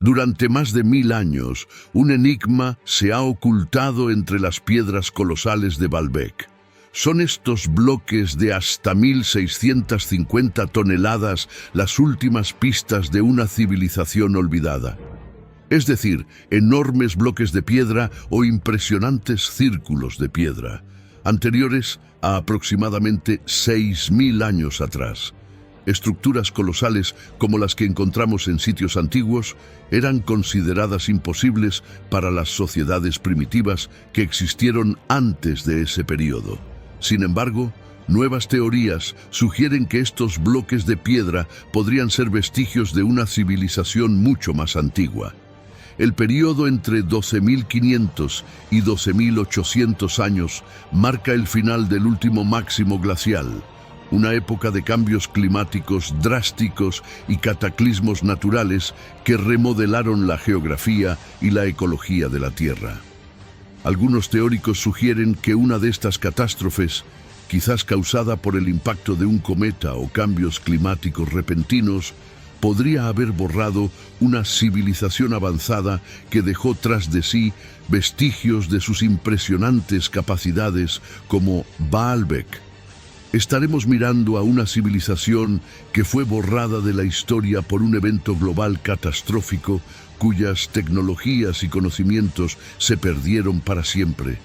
Durante más de 1000 años, un enigma se ha ocultado entre las piedras colosales de Baalbek. ¿Son estos bloques de hasta 1650 toneladas las últimas pistas de una civilización olvidada? Es decir, enormes bloques de piedra o impresionantes círculos de piedra, anteriores a aproximadamente 6000 años atrás. Estructuras colosales como las que encontramos en sitios antiguos eran consideradas imposibles para las sociedades primitivas que existieron antes de ese periodo. Sin embargo, nuevas teorías sugieren que estos bloques de piedra podrían ser vestigios de una civilización mucho más antigua. El periodo entre 12.500 y 12.800 años marca el final del último máximo glacial, una época de cambios climáticos drásticos y cataclismos naturales que remodelaron la geografía y la ecología de la Tierra. Algunos teóricos sugieren que una de estas catástrofes, quizás causada por el impacto de un cometa o cambios climáticos repentinos, podría haber borrado una civilización avanzada que dejó tras de sí vestigios de sus impresionantes capacidades como Baalbek. Estaremos mirando a una civilización que fue borrada de la historia por un evento global catastrófico cuyas tecnologías y conocimientos se perdieron para siempre.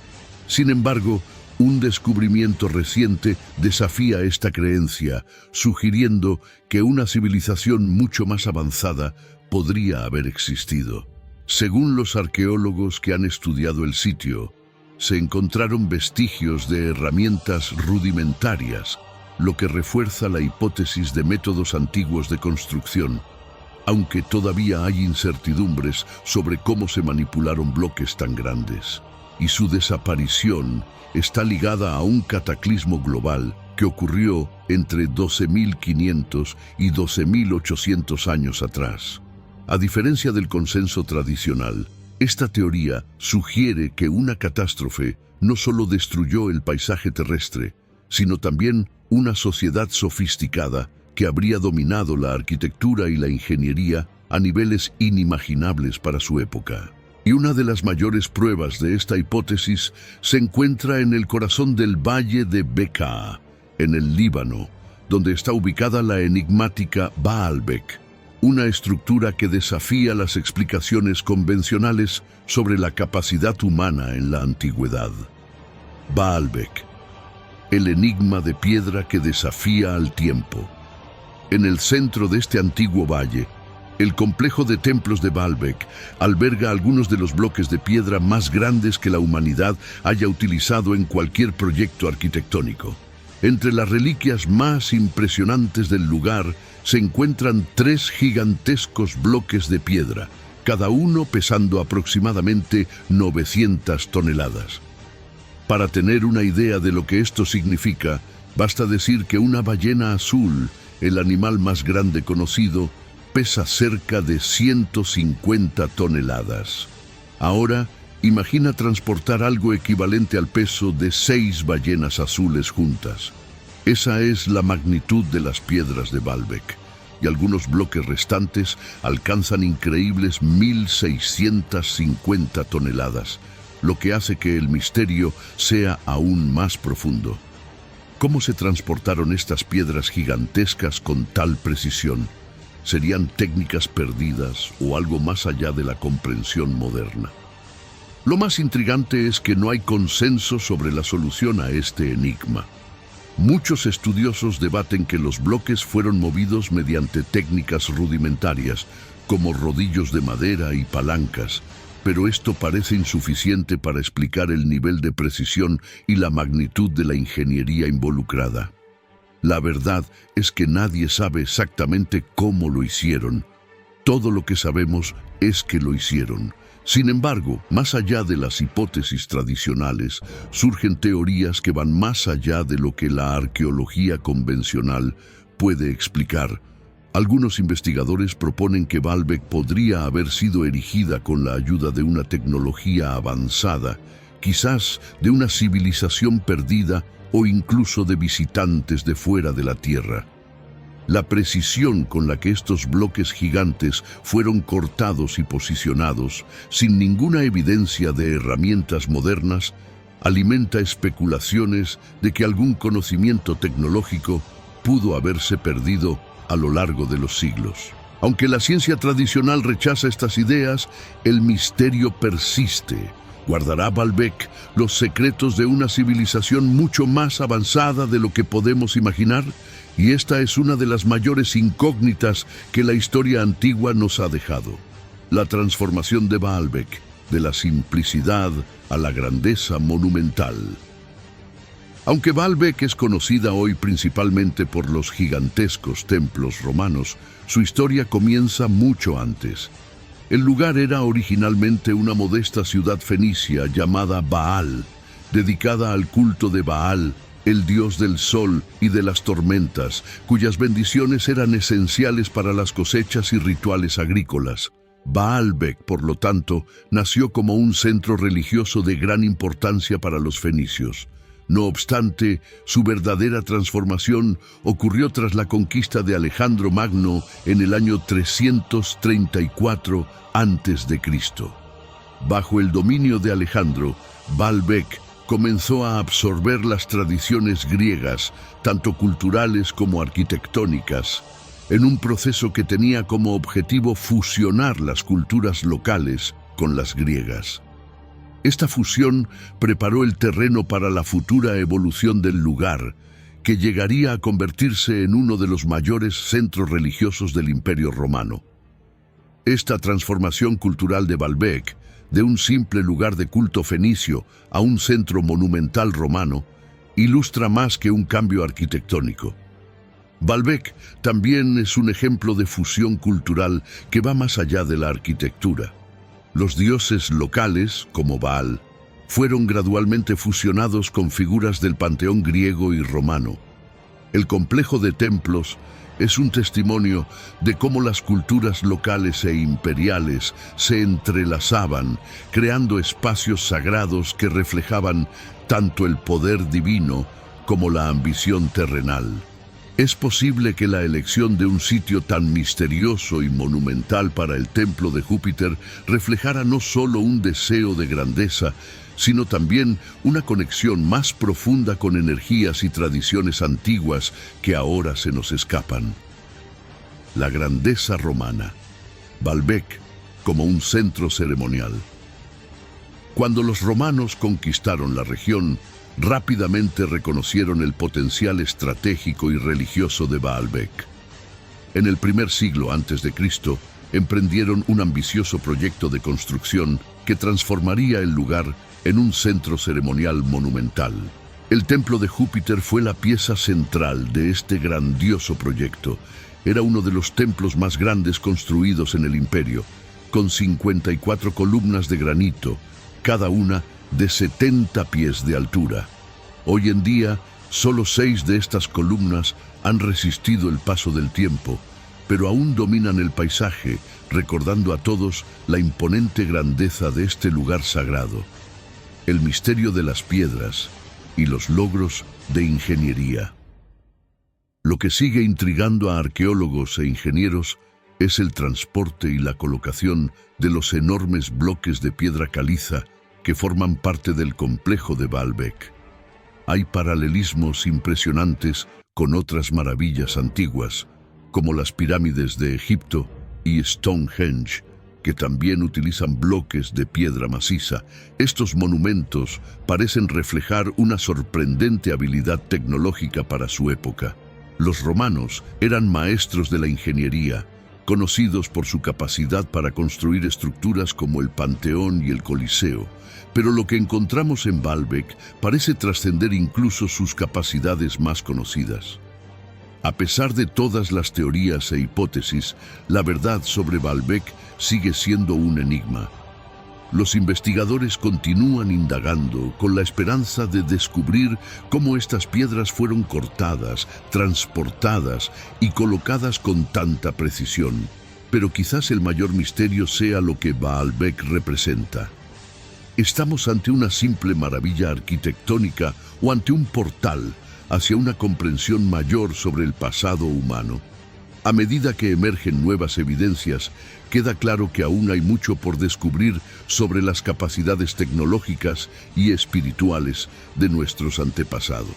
Sin embargo, un descubrimiento reciente desafía esta creencia, sugiriendo que una civilización mucho más avanzada podría haber existido. Según los arqueólogos que han estudiado el sitio, se encontraron vestigios de herramientas rudimentarias, lo que refuerza la hipótesis de métodos antiguos de construcción, aunque todavía hay incertidumbres sobre cómo se manipularon bloques tan grandes. Y su desaparición está ligada a un cataclismo global que ocurrió entre 12.500 y 12.800 años atrás. A diferencia del consenso tradicional, esta teoría sugiere que una catástrofe no solo destruyó el paisaje terrestre, sino también una sociedad sofisticada que habría dominado la arquitectura y la ingeniería a niveles inimaginables para su época. Y una de las mayores pruebas de esta hipótesis se encuentra en el corazón del valle de Bekaa, en el Líbano, donde está ubicada la enigmática Baalbek, una estructura que desafía las explicaciones convencionales sobre la capacidad humana en la antigüedad. Baalbek, el enigma de piedra que desafía al tiempo. En el centro de este antiguo valle, el complejo de templos de Baalbek alberga algunos de los bloques de piedra más grandes que la humanidad haya utilizado en cualquier proyecto arquitectónico. Entre las reliquias más impresionantes del lugar se encuentran 3 gigantescos bloques de piedra, cada uno pesando aproximadamente 900 toneladas. Para tener una idea de lo que esto significa, basta decir que una ballena azul, el animal más grande conocido, pesa cerca de 150 toneladas. Ahora, imagina transportar algo equivalente al peso de 6 ballenas azules juntas. Esa es la magnitud de las piedras de Baalbek, y algunos bloques restantes alcanzan increíbles 1650 toneladas, lo que hace que el misterio sea aún más profundo. ¿Cómo se transportaron estas piedras gigantescas con tal precisión? ¿Serían técnicas perdidas o algo más allá de la comprensión moderna? Lo más intrigante es que no hay consenso sobre la solución a este enigma. Muchos estudiosos debaten que los bloques fueron movidos mediante técnicas rudimentarias, como rodillos de madera y palancas, pero esto parece insuficiente para explicar el nivel de precisión y la magnitud de la ingeniería involucrada. La verdad es que nadie sabe exactamente cómo lo hicieron. Todo lo que sabemos es que lo hicieron. Sin embargo, más allá de las hipótesis tradicionales, surgen teorías que van más allá de lo que la arqueología convencional puede explicar. Algunos investigadores proponen que Baalbek podría haber sido erigida con la ayuda de una tecnología avanzada, quizás de una civilización perdida o incluso de visitantes de fuera de la Tierra. La precisión con la que estos bloques gigantes fueron cortados y posicionados, sin ninguna evidencia de herramientas modernas, alimenta especulaciones de que algún conocimiento tecnológico pudo haberse perdido a lo largo de los siglos. Aunque la ciencia tradicional rechaza estas ideas, el misterio persiste. ¿Guardará Baalbek los secretos de una civilización mucho más avanzada de lo que podemos imaginar? Y esta es una de las mayores incógnitas que la historia antigua nos ha dejado. La transformación de Baalbek, de la simplicidad a la grandeza monumental. Aunque Baalbek es conocida hoy principalmente por los gigantescos templos romanos, su historia comienza mucho antes. El lugar era originalmente una modesta ciudad fenicia llamada Baal, dedicada al culto de Baal, el dios del sol y de las tormentas, cuyas bendiciones eran esenciales para las cosechas y rituales agrícolas. Baalbek, por lo tanto, nació como un centro religioso de gran importancia para los fenicios. No obstante, su verdadera transformación ocurrió tras la conquista de Alejandro Magno en el año 334 a.C. Bajo el dominio de Alejandro, Baalbek comenzó a absorber las tradiciones griegas, tanto culturales como arquitectónicas, en un proceso que tenía como objetivo fusionar las culturas locales con las griegas. Esta fusión preparó el terreno para la futura evolución del lugar, que llegaría a convertirse en uno de los mayores centros religiosos del Imperio Romano. Esta transformación cultural de Baalbek, de un simple lugar de culto fenicio a un centro monumental romano, ilustra más que un cambio arquitectónico. Baalbek también es un ejemplo de fusión cultural que va más allá de la arquitectura. Los dioses locales, como Baal, fueron gradualmente fusionados con figuras del panteón griego y romano. El complejo de templos es un testimonio de cómo las culturas locales e imperiales se entrelazaban, creando espacios sagrados que reflejaban tanto el poder divino como la ambición terrenal. Es posible que la elección de un sitio tan misterioso y monumental para el templo de Júpiter reflejara no solo un deseo de grandeza, sino también una conexión más profunda con energías y tradiciones antiguas que ahora se nos escapan. La grandeza romana. Baalbek como un centro ceremonial. Cuando los romanos conquistaron la región, rápidamente reconocieron el potencial estratégico y religioso de Baalbek. En el primer siglo a.C., emprendieron un ambicioso proyecto de construcción que transformaría el lugar en un centro ceremonial monumental. El templo de Júpiter fue la pieza central de este grandioso proyecto. Era uno de los templos más grandes construidos en el imperio, con 54 columnas de granito, cada una de 70 pies de altura. Hoy en día, solo 6 de estas columnas han resistido el paso del tiempo, pero aún dominan el paisaje, recordando a todos la imponente grandeza de este lugar sagrado, el misterio de las piedras y los logros de ingeniería. Lo que sigue intrigando a arqueólogos e ingenieros es el transporte y la colocación de los enormes bloques de piedra caliza que forman parte del complejo de Baalbek. Hay paralelismos impresionantes con otras maravillas antiguas, como las pirámides de Egipto y Stonehenge, que también utilizan bloques de piedra maciza. Estos monumentos parecen reflejar una sorprendente habilidad tecnológica para su época. Los romanos eran maestros de la ingeniería, conocidos por su capacidad para construir estructuras como el Panteón y el Coliseo, pero lo que encontramos en Baalbek parece trascender incluso sus capacidades más conocidas. A pesar de todas las teorías e hipótesis, la verdad sobre Baalbek sigue siendo un enigma. Los investigadores continúan indagando con la esperanza de descubrir cómo estas piedras fueron cortadas, transportadas y colocadas con tanta precisión. Pero quizás el mayor misterio sea lo que Baalbek representa. ¿Estamos ante una simple maravilla arquitectónica o ante un portal hacia una comprensión mayor sobre el pasado humano? A medida que emergen nuevas evidencias, queda claro que aún hay mucho por descubrir sobre las capacidades tecnológicas y espirituales de nuestros antepasados.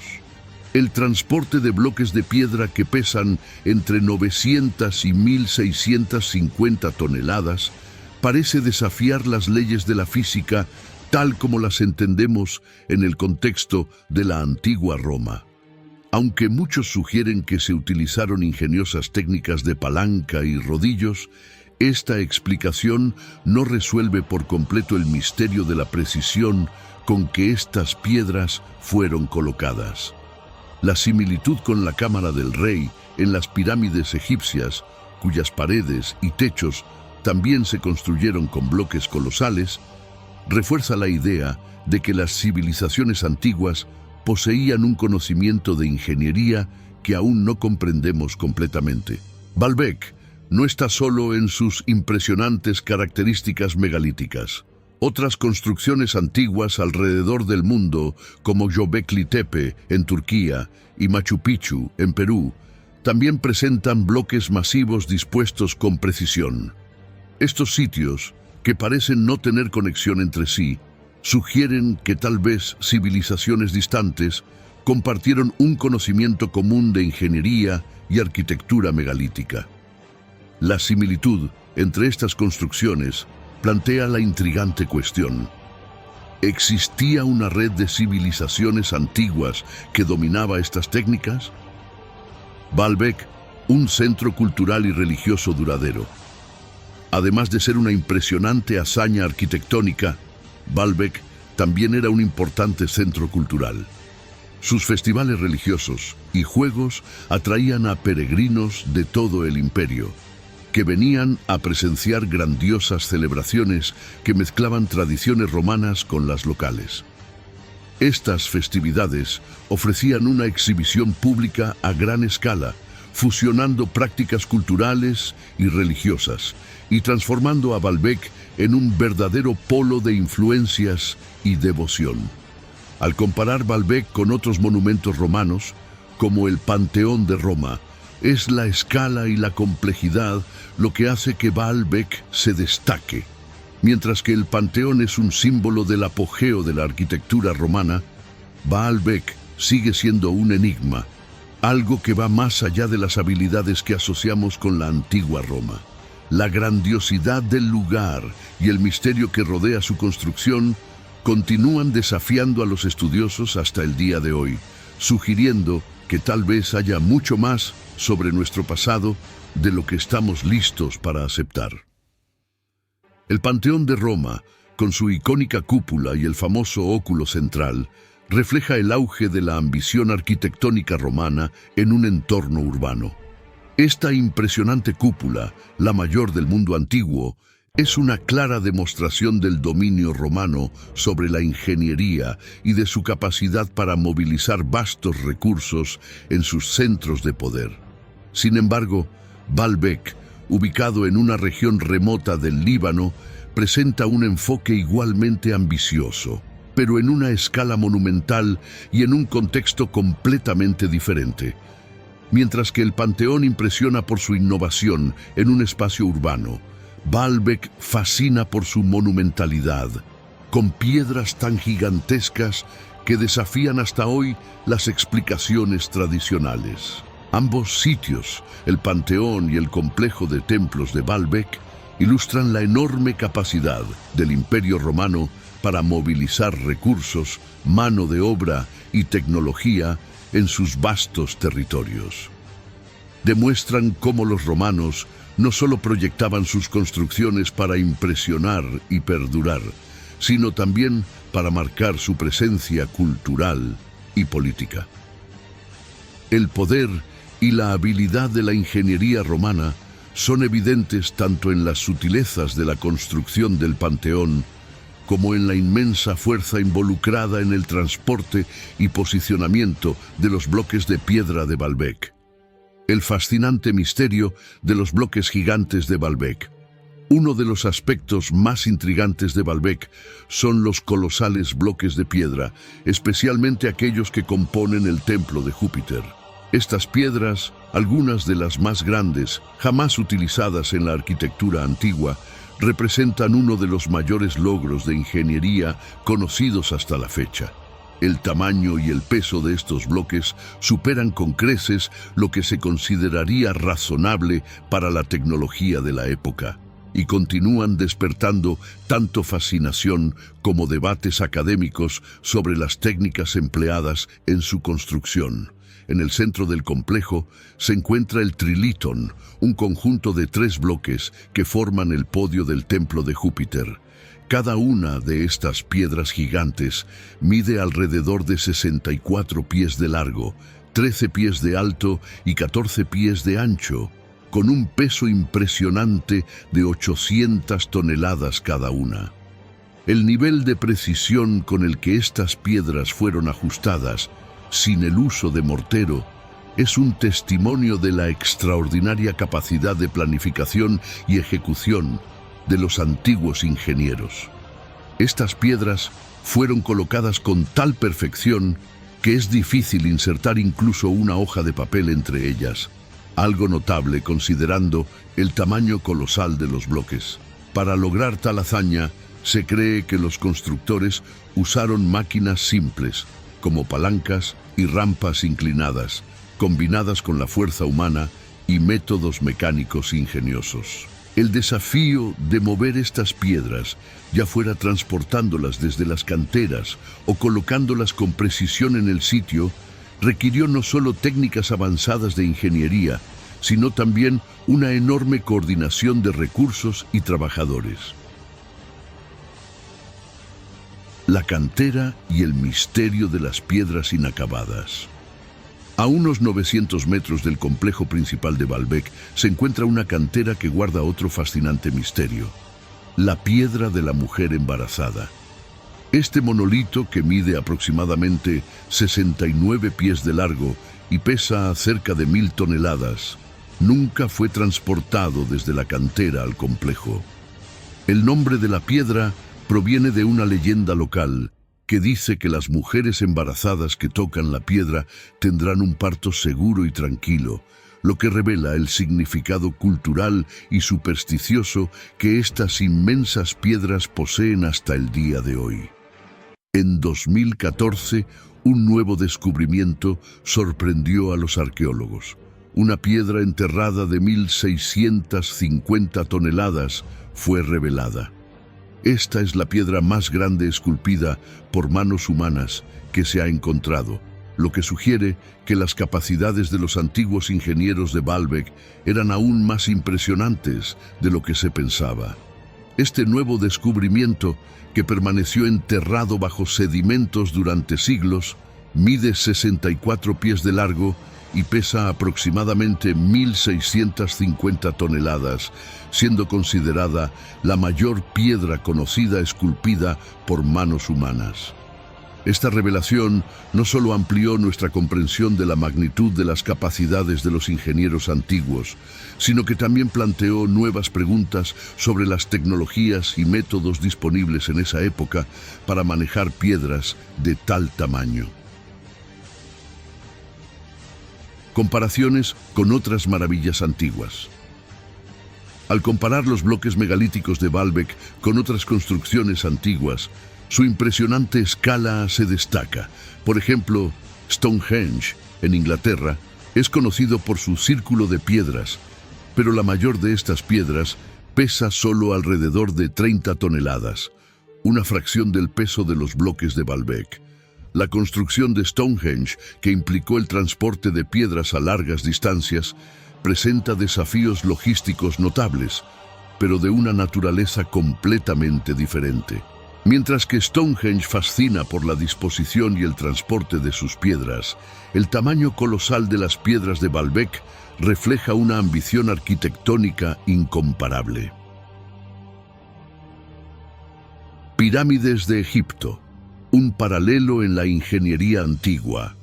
El transporte de bloques de piedra que pesan entre 900 y 1650 toneladas parece desafiar las leyes de la física tal como las entendemos en el contexto de la antigua Roma. Aunque muchos sugieren que se utilizaron ingeniosas técnicas de palanca y rodillos, esta explicación no resuelve por completo el misterio de la precisión con que estas piedras fueron colocadas. La similitud con la cámara del rey en las pirámides egipcias, cuyas paredes y techos también se construyeron con bloques colosales, refuerza la idea de que las civilizaciones antiguas poseían un conocimiento de ingeniería que aún no comprendemos completamente. Baalbek no está solo en sus impresionantes características megalíticas. Otras construcciones antiguas alrededor del mundo, como Göbekli Tepe en Turquía y Machu Picchu en Perú, también presentan bloques masivos dispuestos con precisión. Estos sitios, que parecen no tener conexión entre sí, sugieren que tal vez civilizaciones distantes compartieron un conocimiento común de ingeniería y arquitectura megalítica. La similitud entre estas construcciones plantea la intrigante cuestión: ¿existía una red de civilizaciones antiguas que dominaba estas técnicas? Baalbek, un centro cultural y religioso duradero. Además de ser una impresionante hazaña arquitectónica, Baalbek también era un importante centro cultural. Sus festivales religiosos y juegos atraían a peregrinos de todo el imperio, que venían a presenciar grandiosas celebraciones que mezclaban tradiciones romanas con las locales. Estas festividades ofrecían una exhibición pública a gran escala, fusionando prácticas culturales y religiosas, y transformando a Baalbek en un verdadero polo de influencias y devoción. Al comparar Baalbek con otros monumentos romanos, como el Panteón de Roma, es la escala y la complejidad lo que hace que Baalbek se destaque. Mientras que el Panteón es un símbolo del apogeo de la arquitectura romana, Baalbek sigue siendo un enigma, algo que va más allá de las habilidades que asociamos con la antigua Roma. La grandiosidad del lugar y el misterio que rodea su construcción continúan desafiando a los estudiosos hasta el día de hoy, sugiriendo que tal vez haya mucho más sobre nuestro pasado de lo que estamos listos para aceptar. El Panteón de Roma, con su icónica cúpula y el famoso óculo central, refleja el auge de la ambición arquitectónica romana en un entorno urbano. Esta impresionante cúpula, la mayor del mundo antiguo, es una clara demostración del dominio romano sobre la ingeniería y de su capacidad para movilizar vastos recursos en sus centros de poder. Sin embargo, Baalbek, ubicado en una región remota del Líbano, presenta un enfoque igualmente ambicioso, pero en una escala monumental y en un contexto completamente diferente. Mientras que el Panteón impresiona por su innovación en un espacio urbano, Baalbek fascina por su monumentalidad, con piedras tan gigantescas que desafían hasta hoy las explicaciones tradicionales. Ambos sitios, el Panteón y el complejo de templos de Baalbek, ilustran la enorme capacidad del Imperio Romano para movilizar recursos, mano de obra y tecnología en sus vastos territorios. Demuestran cómo los romanos no solo proyectaban sus construcciones para impresionar y perdurar, sino también para marcar su presencia cultural y política. El poder y la habilidad de la ingeniería romana son evidentes tanto en las sutilezas de la construcción del Panteón como en la inmensa fuerza involucrada en el transporte y posicionamiento de los bloques de piedra de Baalbek. El fascinante misterio de los bloques gigantes de Baalbek. Uno de los aspectos más intrigantes de Baalbek son los colosales bloques de piedra, especialmente aquellos que componen el templo de Júpiter. Estas piedras, Algunas de las más grandes, jamás utilizadas en la arquitectura antigua, representan uno de los mayores logros de ingeniería conocidos hasta la fecha. El tamaño y el peso de estos bloques superan con creces lo que se consideraría razonable para la tecnología de la época, y continúan despertando tanto fascinación como debates académicos sobre las técnicas empleadas en su construcción. En el centro del complejo se encuentra el Trilitón, un conjunto de 3 bloques que forman el podio del templo de Júpiter. Cada una de estas piedras gigantes mide alrededor de 64 pies de largo, 13 pies de alto y 14 pies de ancho, con un peso impresionante de 800 toneladas cada una. El nivel de precisión con el que estas piedras fueron ajustadas, sin el uso de mortero, es un testimonio de la extraordinaria capacidad de planificación y ejecución de los antiguos ingenieros. Estas piedras fueron colocadas con tal perfección que es difícil insertar incluso una hoja de papel entre ellas, algo notable considerando el tamaño colosal de los bloques. Para lograr tal hazaña, se cree que los constructores usaron máquinas simples, como palancas y rampas inclinadas, combinadas con la fuerza humana y métodos mecánicos ingeniosos. El desafío de mover estas piedras, ya fuera transportándolas desde las canteras o colocándolas con precisión en el sitio, requirió no solo técnicas avanzadas de ingeniería, sino también una enorme coordinación de recursos y trabajadores. La cantera y el misterio de las piedras inacabadas. A unos 900 metros del complejo principal de Baalbek se encuentra una cantera que guarda otro fascinante misterio: la piedra de la mujer embarazada. Este monolito, que mide aproximadamente 69 pies de largo y pesa cerca de 1000 toneladas, nunca fue transportado desde la cantera al complejo. El nombre de la piedra proviene de una leyenda local que dice que las mujeres embarazadas que tocan la piedra tendrán un parto seguro y tranquilo, lo que revela el significado cultural y supersticioso que estas inmensas piedras poseen hasta el día de hoy. En 2014, un nuevo descubrimiento sorprendió a los arqueólogos. Una piedra enterrada de 1650 toneladas fue revelada. Esta es la piedra más grande esculpida por manos humanas que se ha encontrado, lo que sugiere que las capacidades de los antiguos ingenieros de Baalbek eran aún más impresionantes de lo que se pensaba. Este nuevo descubrimiento, que permaneció enterrado bajo sedimentos durante siglos, mide 64 pies de largo y pesa aproximadamente 1650 toneladas, siendo considerada la mayor piedra conocida esculpida por manos humanas. Esta revelación no solo amplió nuestra comprensión de la magnitud de las capacidades de los ingenieros antiguos, sino que también planteó nuevas preguntas sobre las tecnologías y métodos disponibles en esa época para manejar piedras de tal tamaño. Comparaciones con otras maravillas antiguas. Al comparar los bloques megalíticos de Baalbek con otras construcciones antiguas, su impresionante escala se destaca. Por ejemplo, Stonehenge, en Inglaterra, es conocido por su círculo de piedras, pero la mayor de estas piedras pesa solo alrededor de 30 toneladas, una fracción del peso de los bloques de Baalbek. La construcción de Stonehenge, que implicó el transporte de piedras a largas distancias, presenta desafíos logísticos notables, pero de una naturaleza completamente diferente. Mientras que Stonehenge fascina por la disposición y el transporte de sus piedras, el tamaño colosal de las piedras de Baalbek refleja una ambición arquitectónica incomparable. Pirámides de Egipto. Un paralelo en la ingeniería antigua.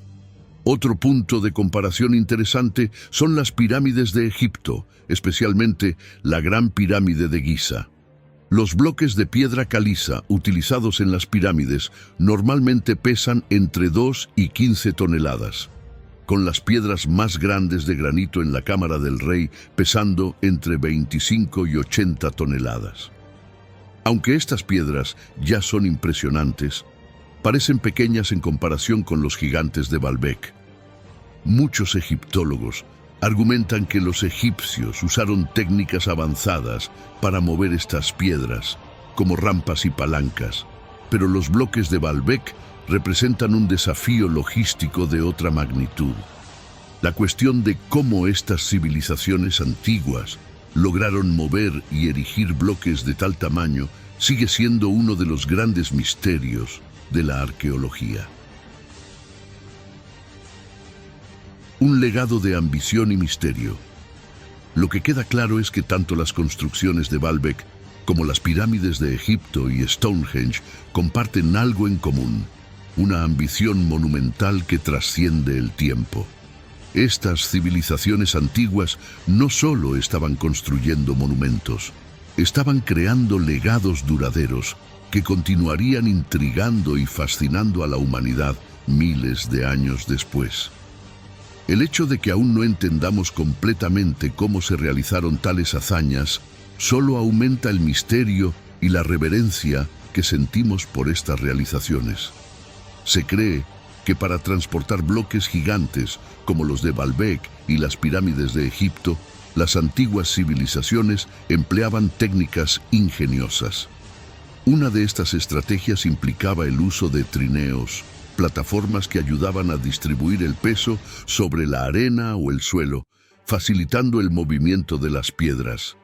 Otro punto de comparación interesante son las pirámides de Egipto, especialmente la Gran Pirámide de Giza. Los bloques de piedra caliza utilizados en las pirámides normalmente pesan entre 2 y 15 toneladas. con las piedras más grandes de granito en la cámara del rey, pesando entre 25 y 80 toneladas. Aunque estas piedras ya son impresionantes, parecen pequeñas en comparación con los gigantes de Baalbek. Muchos egiptólogos argumentan que los egipcios usaron técnicas avanzadas para mover estas piedras, como rampas y palancas, pero los bloques de Baalbek representan un desafío logístico de otra magnitud. La cuestión de cómo estas civilizaciones antiguas lograron mover y erigir bloques de tal tamaño sigue siendo uno de los grandes misterios de la arqueología. Un legado de ambición y misterio. Lo que queda claro es que tanto las construcciones de Baalbek como las pirámides de Egipto y Stonehenge comparten algo en común: una ambición monumental que trasciende el tiempo. Estas civilizaciones antiguas no solo estaban construyendo monumentos, estaban creando legados duraderos que continuarían intrigando y fascinando a la humanidad miles de años después. El hecho de que aún no entendamos completamente cómo se realizaron tales hazañas solo aumenta el misterio y la reverencia que sentimos por estas realizaciones. Se cree que para transportar bloques gigantes como los de Baalbek y las pirámides de Egipto, las antiguas civilizaciones empleaban técnicas ingeniosas. Una de estas estrategias implicaba el uso de trineos, plataformas que ayudaban a distribuir el peso sobre la arena o el suelo, facilitando el movimiento de las piedras.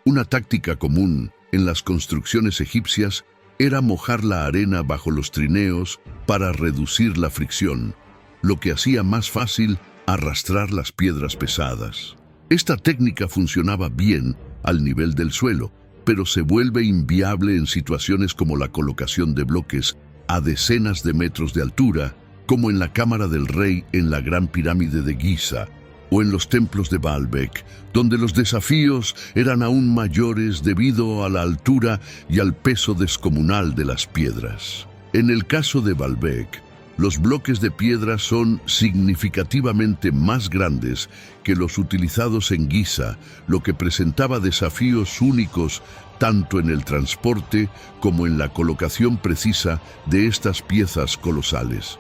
Una táctica común en las construcciones egipcias era mojar la arena bajo los trineos para reducir la fricción, lo que hacía más fácil arrastrar las piedras pesadas. Esta técnica funcionaba bien al nivel del suelo, pero se vuelve inviable en situaciones como la colocación de bloques a decenas de metros de altura, como en la Cámara del Rey en la Gran Pirámide de Giza, o en los templos de Baalbek, donde los desafíos eran aún mayores debido a la altura y al peso descomunal de las piedras. En el caso de Baalbek, los bloques de piedra son significativamente más grandes que los utilizados en Giza, lo que presentaba desafíos únicos tanto en el transporte como en la colocación precisa de estas piezas colosales.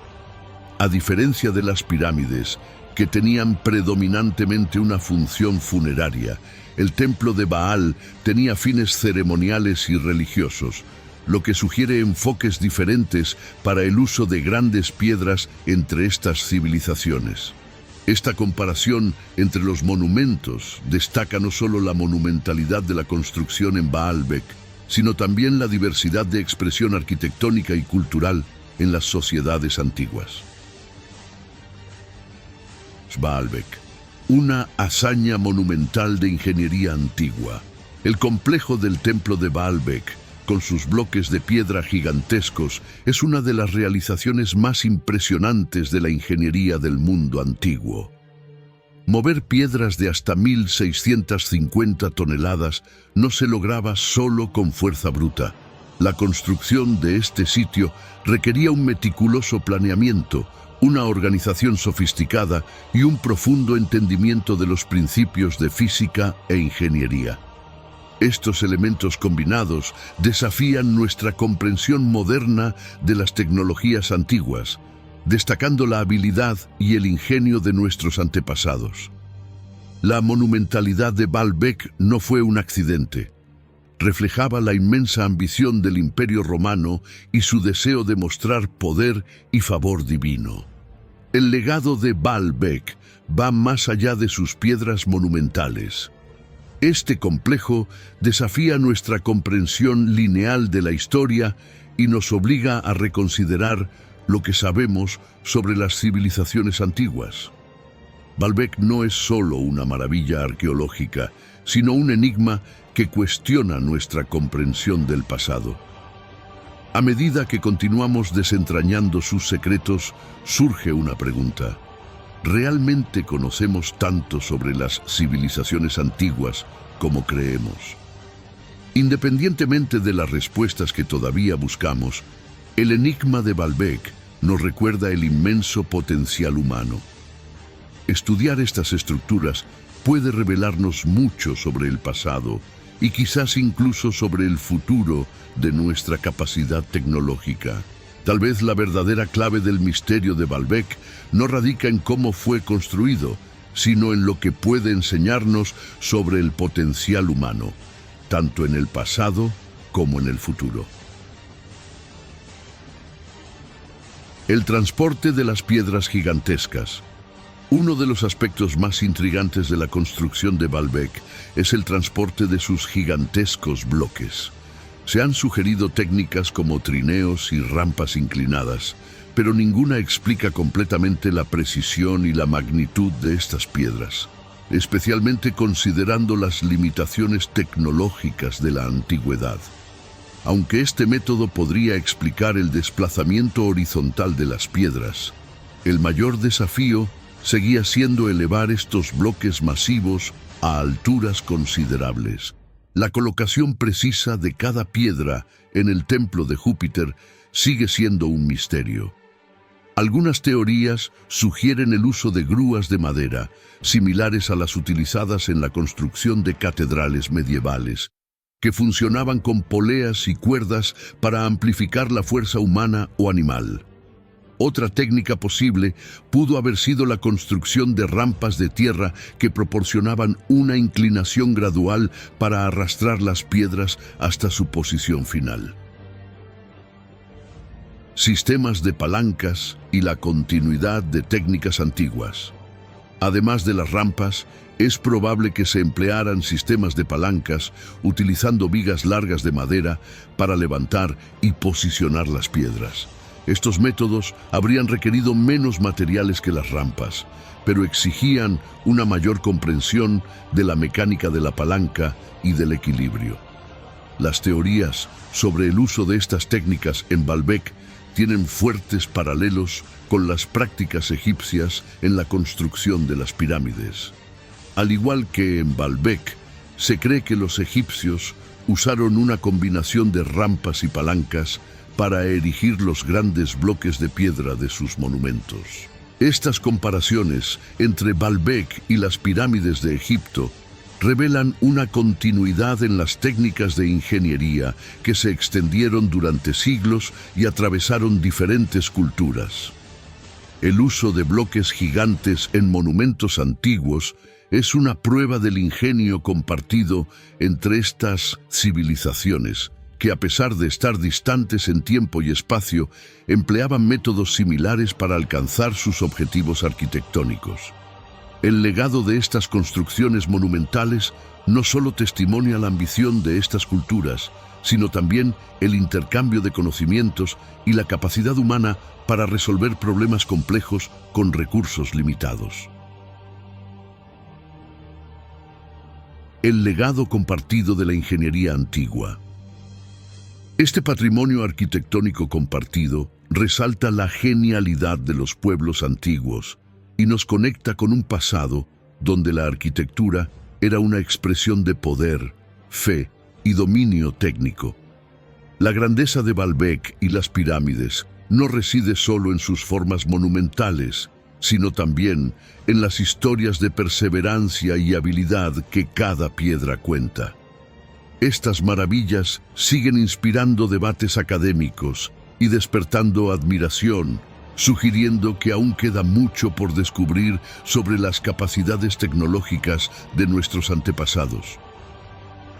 A diferencia de las pirámides, que tenían predominantemente una función funeraria, el templo de Baal tenía fines ceremoniales y religiosos, lo que sugiere enfoques diferentes para el uso de grandes piedras entre estas civilizaciones. Esta comparación entre los monumentos destaca no solo la monumentalidad de la construcción en Baalbek, sino también la diversidad de expresión arquitectónica y cultural en las sociedades antiguas. Baalbek, una hazaña monumental de ingeniería antigua. El complejo del templo de Baalbek, con sus bloques de piedra gigantescos, es una de las realizaciones más impresionantes de la ingeniería del mundo antiguo. Mover piedras de hasta 1.650 toneladas no se lograba solo con fuerza bruta. La construcción de este sitio requería un meticuloso planeamiento, una organización sofisticada y un profundo entendimiento de los principios de física e ingeniería. Estos elementos combinados desafían nuestra comprensión moderna de las tecnologías antiguas, destacando la habilidad y el ingenio de nuestros antepasados. La monumentalidad de Baalbek no fue un accidente. Reflejaba la inmensa ambición del Imperio Romano y su deseo de mostrar poder y favor divino. El legado de Baalbek va más allá de sus piedras monumentales. Este complejo desafía nuestra comprensión lineal de la historia y nos obliga a reconsiderar lo que sabemos sobre las civilizaciones antiguas. Baalbek no es solo una maravilla arqueológica, sino un enigma que cuestiona nuestra comprensión del pasado. A medida que continuamos desentrañando sus secretos, surge una pregunta. ¿Realmente conocemos tanto sobre las civilizaciones antiguas como creemos? Independientemente de las respuestas que todavía buscamos, el enigma de Baalbek nos recuerda el inmenso potencial humano. Estudiar estas estructuras puede revelarnos mucho sobre el pasado y quizás incluso sobre el futuro de nuestra capacidad tecnológica. Tal vez la verdadera clave del misterio de Baalbek no radica en cómo fue construido, sino en lo que puede enseñarnos sobre el potencial humano, tanto en el pasado como en el futuro. El transporte de las piedras gigantescas. Uno de los aspectos más intrigantes de la construcción de Baalbek es el transporte de sus gigantescos bloques. Se han sugerido técnicas como trineos y rampas inclinadas, pero ninguna explica completamente la precisión y la magnitud de estas piedras, especialmente considerando las limitaciones tecnológicas de la antigüedad. Aunque este método podría explicar el desplazamiento horizontal de las piedras, el mayor desafío seguía siendo elevar estos bloques masivos a alturas considerables. La colocación precisa de cada piedra en el templo de Júpiter sigue siendo un misterio. Algunas teorías sugieren el uso de grúas de madera, similares a las utilizadas en la construcción de catedrales medievales, que funcionaban con poleas y cuerdas para amplificar la fuerza humana o animal. Otra técnica posible pudo haber sido la construcción de rampas de tierra que proporcionaban una inclinación gradual para arrastrar las piedras hasta su posición final. Sistemas de palancas y la continuidad de técnicas antiguas. Además de las rampas, es probable que se emplearan sistemas de palancas utilizando vigas largas de madera para levantar y posicionar las piedras. Estos métodos habrían requerido menos materiales que las rampas, pero exigían una mayor comprensión de la mecánica de la palanca y del equilibrio. Las teorías sobre el uso de estas técnicas en Baalbek tienen fuertes paralelos con las prácticas egipcias en la construcción de las pirámides. Al igual que en Baalbek, se cree que los egipcios usaron una combinación de rampas y palancas para erigir los grandes bloques de piedra de sus monumentos. Estas comparaciones entre Baalbek y las pirámides de Egipto revelan una continuidad en las técnicas de ingeniería que se extendieron durante siglos y atravesaron diferentes culturas. El uso de bloques gigantes en monumentos antiguos es una prueba del ingenio compartido entre estas civilizaciones, que a pesar de estar distantes en tiempo y espacio, empleaban métodos similares para alcanzar sus objetivos arquitectónicos. El legado de estas construcciones monumentales no solo testimonia la ambición de estas culturas, sino también el intercambio de conocimientos y la capacidad humana para resolver problemas complejos con recursos limitados. El legado compartido de la ingeniería antigua. Este patrimonio arquitectónico compartido resalta la genialidad de los pueblos antiguos y nos conecta con un pasado donde la arquitectura era una expresión de poder, fe y dominio técnico. La grandeza de Baalbek y las pirámides no reside solo en sus formas monumentales, sino también en las historias de perseverancia y habilidad que cada piedra cuenta. Estas maravillas siguen inspirando debates académicos y despertando admiración, sugiriendo que aún queda mucho por descubrir sobre las capacidades tecnológicas de nuestros antepasados.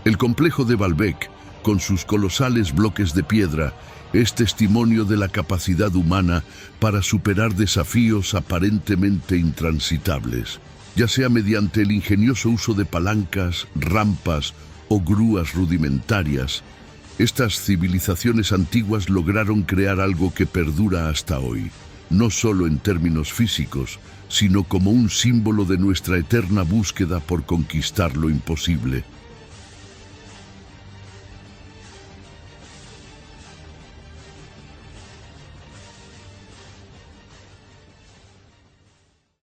El complejo de Baalbek, con sus colosales bloques de piedra, es testimonio de la capacidad humana para superar desafíos aparentemente intransitables, ya sea mediante el ingenioso uso de palancas, rampas o grúas rudimentarias. Estas civilizaciones antiguas lograron crear algo que perdura hasta hoy, no solo en términos físicos, sino como un símbolo de nuestra eterna búsqueda por conquistar lo imposible.